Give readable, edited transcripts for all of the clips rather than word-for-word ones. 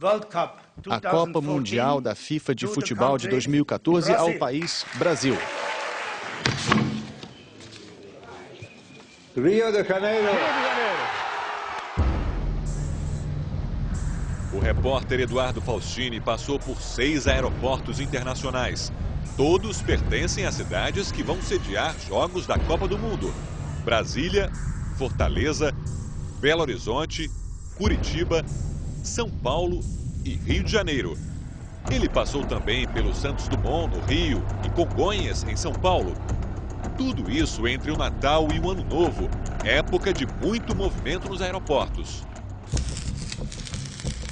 a Copa Mundial da FIFA de Futebol de 2014 ao país Brasil. Rio de Janeiro. O repórter Eduardo Faustini passou por 6 aeroportos internacionais. Todos pertencem a cidades que vão sediar jogos da Copa do Mundo: Brasília, Fortaleza, Belo Horizonte, Curitiba, São Paulo e Rio de Janeiro. Ele passou também pelo Santos Dumont, no Rio, e Congonhas, em São Paulo. Tudo isso entre o Natal e o Ano Novo, época de muito movimento nos aeroportos.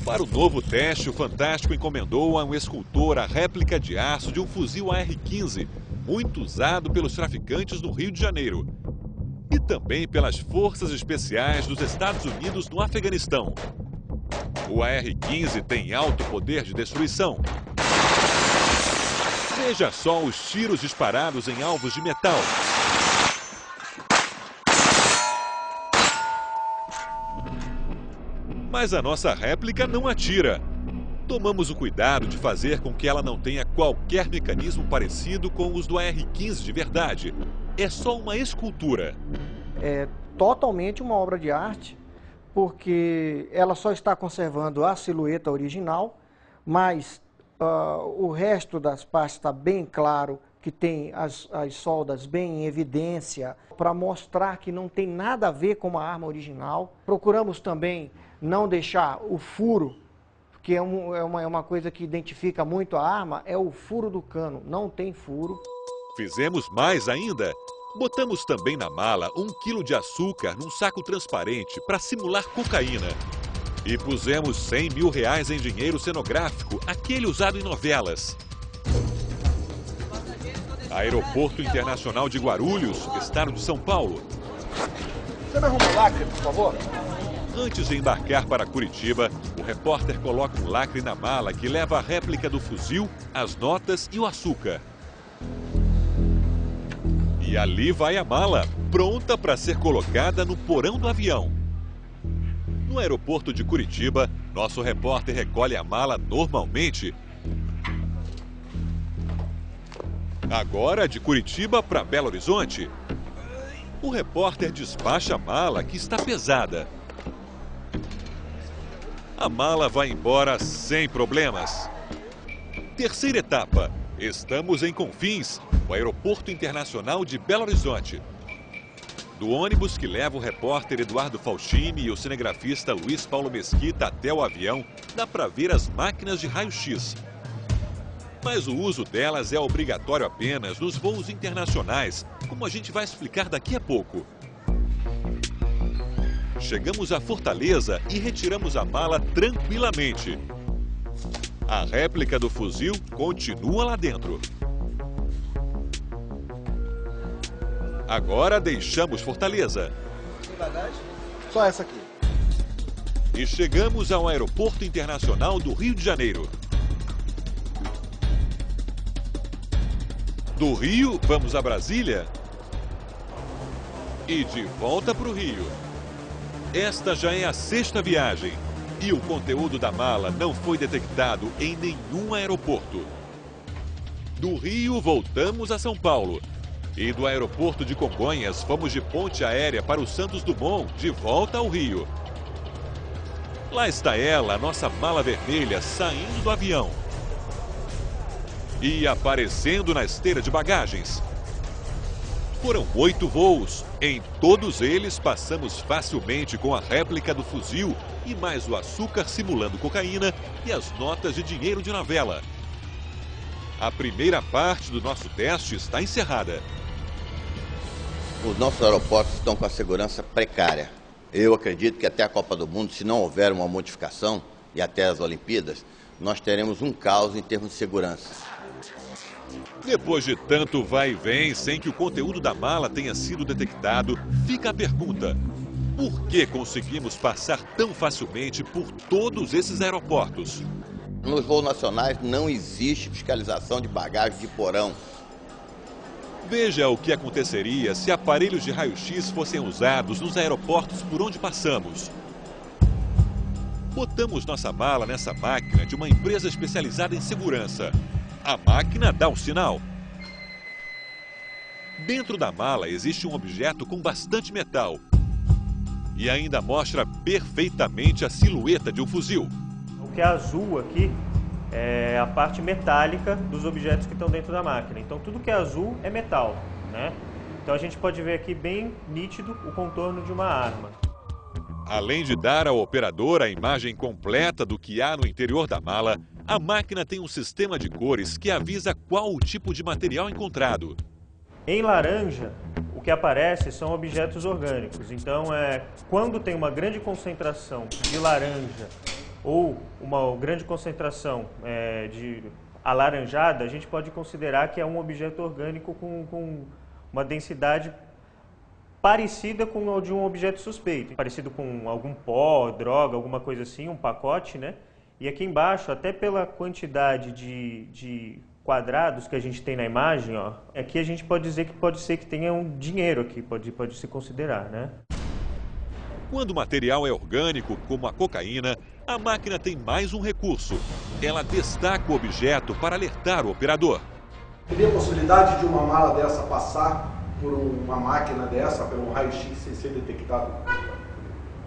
Para o novo teste, o Fantástico encomendou a um escultor a réplica de aço de um fuzil AR-15, muito usado pelos traficantes no Rio de Janeiro. E também pelas forças especiais dos Estados Unidos no Afeganistão. O AR-15 tem alto poder de destruição. Veja só os tiros disparados em alvos de metal. Mas a nossa réplica não atira. Tomamos o cuidado de fazer com que ela não tenha qualquer mecanismo parecido com os do AR-15 de verdade. É só uma escultura. É totalmente uma obra de arte, porque ela só está conservando a silhueta original, mas o resto das partes está bem claro, que tem as soldas bem em evidência, para mostrar que não tem nada a ver com a arma original. Procuramos também não deixar o furo, que é uma coisa que identifica muito a arma, é o furo do cano, não tem furo. Fizemos mais ainda. Botamos também na mala 1 quilo de açúcar num saco transparente para simular cocaína. E pusemos R$100 mil em dinheiro cenográfico, aquele usado em novelas. Aeroporto Internacional de Guarulhos, estado de São Paulo. Você me arruma um lacre, por favor? Antes de embarcar para Curitiba, o repórter coloca um lacre na mala que leva a réplica do fuzil, as notas e o açúcar. E ali vai a mala, pronta para ser colocada no porão do avião. No aeroporto de Curitiba, nosso repórter recolhe a mala normalmente. Agora, de Curitiba para Belo Horizonte, o repórter despacha a mala que está pesada. A mala vai embora sem problemas. Terceira etapa. Estamos em Confins, o Aeroporto Internacional de Belo Horizonte. Do ônibus que leva o repórter Eduardo Faustini e o cinegrafista Luiz Paulo Mesquita até o avião, dá para ver as máquinas de raio-x. Mas o uso delas é obrigatório apenas nos voos internacionais, como a gente vai explicar daqui a pouco. Chegamos a Fortaleza e retiramos a mala tranquilamente. A réplica do fuzil continua lá dentro. Agora deixamos Fortaleza. Tem bagagem? Só essa aqui. E chegamos ao Aeroporto Internacional do Rio de Janeiro. Do Rio, vamos a Brasília. E de volta para o Rio. Esta já é a 6ª viagem. E o conteúdo da mala não foi detectado em nenhum aeroporto. Do Rio, voltamos a São Paulo. E do aeroporto de Congonhas, fomos de ponte aérea para o Santos Dumont, de volta ao Rio. Lá está ela, a nossa mala vermelha, saindo do avião. E aparecendo na esteira de bagagens. Foram 8 voos. Em todos eles, passamos facilmente com a réplica do fuzil e mais o açúcar simulando cocaína e as notas de dinheiro de novela. A primeira parte do nosso teste está encerrada. Os nossos aeroportos estão com a segurança precária. Eu acredito que até a Copa do Mundo, se não houver uma modificação, e até as Olimpíadas, nós teremos um caos em termos de segurança. Depois de tanto vai e vem, sem que o conteúdo da mala tenha sido detectado, fica a pergunta: por que conseguimos passar tão facilmente por todos esses aeroportos? Nos voos nacionais não existe fiscalização de bagagem de porão. Veja o que aconteceria se aparelhos de raio-x fossem usados nos aeroportos por onde passamos. Botamos nossa mala nessa máquina de uma empresa especializada em segurança. A máquina dá o sinal. Dentro da mala existe um objeto com bastante metal. E ainda mostra perfeitamente a silhueta de um fuzil. O que é azul aqui é a parte metálica dos objetos que estão dentro da máquina. Então tudo que é azul é metal, né? Então a gente pode ver aqui bem nítido o contorno de uma arma. Além de dar ao operador a imagem completa do que há no interior da mala, a máquina tem um sistema de cores que avisa qual o tipo de material encontrado. Em laranja, o que aparece são objetos orgânicos. Então, quando tem uma grande concentração de laranja ou uma grande concentração de alaranjada, a gente pode considerar que é um objeto orgânico com uma densidade parecida com a de um objeto suspeito. Parecido com algum pó, droga, alguma coisa assim, um pacote, né? E aqui embaixo, até pela quantidade de quadrados que a gente tem na imagem, ó, aqui a gente pode dizer que pode ser que tenha um dinheiro aqui, pode se considerar, né? Quando o material é orgânico, como a cocaína, a máquina tem mais um recurso. Ela destaca o objeto para alertar o operador. Teria a possibilidade de uma mala dessa passar por uma máquina dessa, pelo raio-x, sem ser detectado?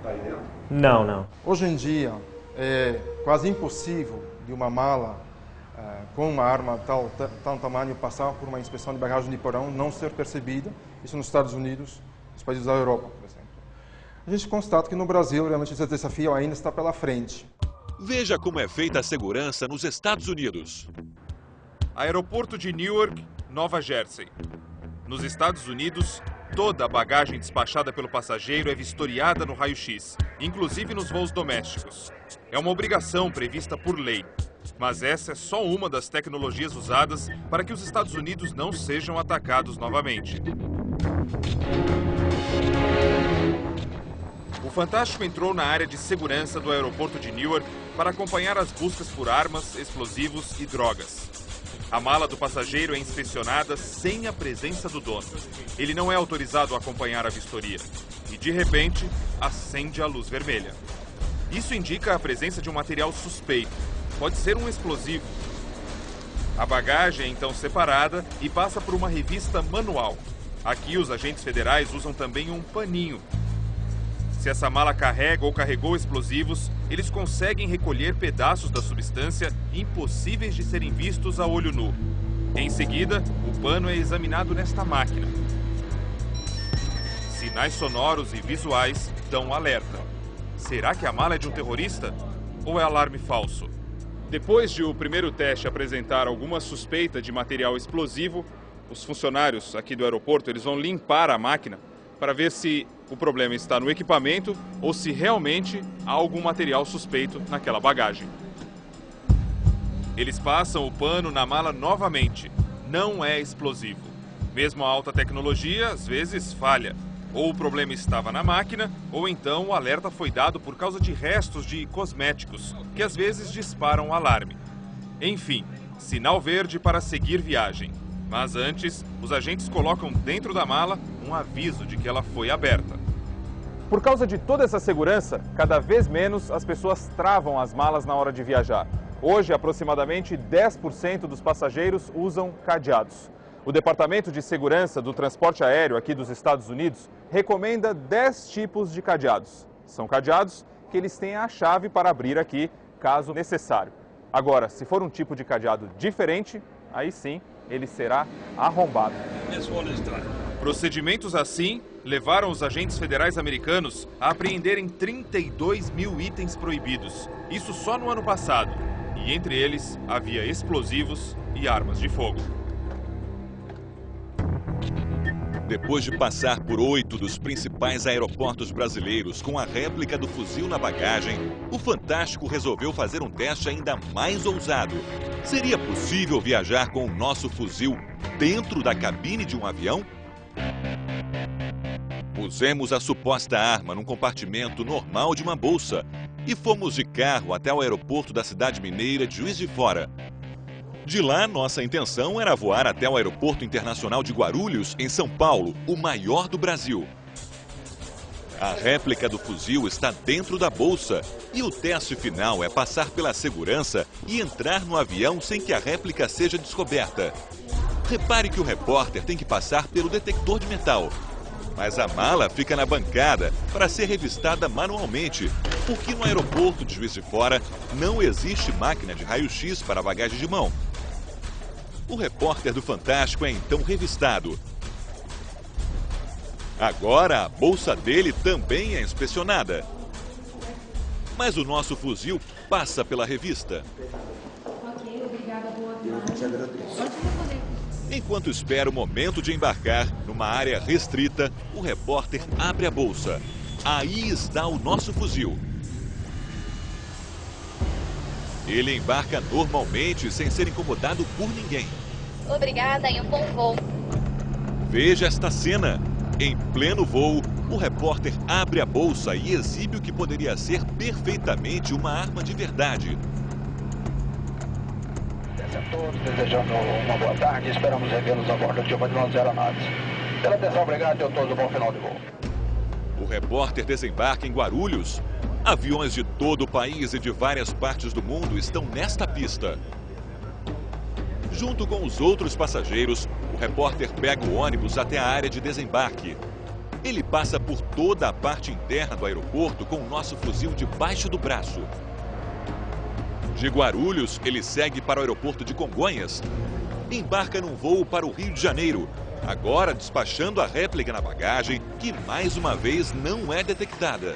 Tá aí dentro? Não. Hoje em dia é quase impossível de uma mala com uma arma tal tamanho passar por uma inspeção de bagagem de porão, não ser percebida, isso nos Estados Unidos, nos países da Europa, por exemplo. A gente constata que no Brasil, realmente, esse desafio ainda está pela frente. Veja como é feita a segurança nos Estados Unidos. Aeroporto de Newark, Nova Jersey. Nos Estados Unidos, toda a bagagem despachada pelo passageiro é vistoriada no raio-x, inclusive nos voos domésticos. É uma obrigação prevista por lei. Mas essa é só uma das tecnologias usadas para que os Estados Unidos não sejam atacados novamente. O Fantástico entrou na área de segurança do aeroporto de Newark para acompanhar as buscas por armas, explosivos e drogas. A mala do passageiro é inspecionada sem a presença do dono. Ele não é autorizado a acompanhar a vistoria. E, de repente, acende a luz vermelha. Isso indica a presença de um material suspeito. Pode ser um explosivo. A bagagem é então separada e passa por uma revista manual. Aqui os agentes federais usam também um paninho. Se essa mala carrega ou carregou explosivos, eles conseguem recolher pedaços da substância impossíveis de serem vistos a olho nu. Em seguida, o pano é examinado nesta máquina. Sinais sonoros e visuais dão um alerta. Será que a mala é de um terrorista? Ou é alarme falso? Depois de o primeiro teste apresentar alguma suspeita de material explosivo, os funcionários aqui do aeroporto eles vão limpar a máquina para ver se o problema está no equipamento ou se realmente há algum material suspeito naquela bagagem. Eles passam o pano na mala novamente. Não é explosivo. Mesmo a alta tecnologia, às vezes, falha. Ou o problema estava na máquina, ou então o alerta foi dado por causa de restos de cosméticos, que às vezes disparam o alarme. Enfim, sinal verde para seguir viagem. Mas antes, os agentes colocam dentro da mala um aviso de que ela foi aberta. Por causa de toda essa segurança, cada vez menos as pessoas travam as malas na hora de viajar. Hoje, aproximadamente 10% dos passageiros usam cadeados. O Departamento de Segurança do Transporte Aéreo aqui dos Estados Unidos recomenda 10 tipos de cadeados. São cadeados que eles têm a chave para abrir aqui, caso necessário. Agora, se for um tipo de cadeado diferente, aí sim, ele será arrombado. Procedimentos assim levaram os agentes federais americanos a apreenderem 32 mil itens proibidos. Isso só no ano passado. E entre eles havia explosivos e armas de fogo. Depois de passar por 8 dos principais aeroportos brasileiros com a réplica do fuzil na bagagem, o Fantástico resolveu fazer um teste ainda mais ousado. Seria possível viajar com o nosso fuzil dentro da cabine de um avião? Pusemos a suposta arma num compartimento normal de uma bolsa e fomos de carro até o aeroporto da cidade mineira de Juiz de Fora. De lá, nossa intenção era voar até o Aeroporto Internacional de Guarulhos, em São Paulo, o maior do Brasil. A réplica do fuzil está dentro da bolsa e o teste final é passar pela segurança e entrar no avião sem que a réplica seja descoberta. Repare que o repórter tem que passar pelo detector de metal, mas a mala fica na bancada para ser revistada manualmente, porque no aeroporto de Juiz de Fora não existe máquina de raio-x para bagagem de mão. O repórter do Fantástico é então revistado. Agora a bolsa dele também é inspecionada. Mas o nosso fuzil passa pela revista. Ok, obrigada, boa viagem. Enquanto espera o momento de embarcar numa área restrita, o repórter abre a bolsa. Aí está o nosso fuzil. Ele embarca normalmente, sem ser incomodado por ninguém. Obrigada e um bom voo. Veja esta cena. Em pleno voo, o repórter abre a bolsa e exibe o que poderia ser perfeitamente uma arma de verdade. A todos, desejando uma boa tarde, esperamos revê-los a bordo de uma de nossas aeronaves. Pela atenção, obrigado e a todos um bom final de voo. O repórter desembarca em Guarulhos. Aviões de todo o país e de várias partes do mundo estão nesta pista. Junto com os outros passageiros, o repórter pega o ônibus até a área de desembarque. Ele passa por toda a parte interna do aeroporto com o nosso fuzil debaixo do braço. De Guarulhos, ele segue para o aeroporto de Congonhas. Embarca num voo para o Rio de Janeiro, agora despachando a réplica na bagagem, que mais uma vez não é detectada.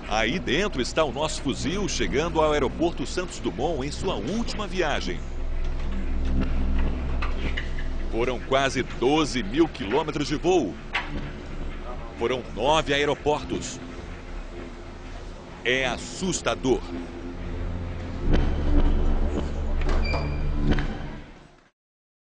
Aí dentro está o nosso fuzil chegando ao aeroporto Santos Dumont em sua última viagem. Foram quase 12 mil quilômetros de voo. Foram 9 aeroportos. É assustador.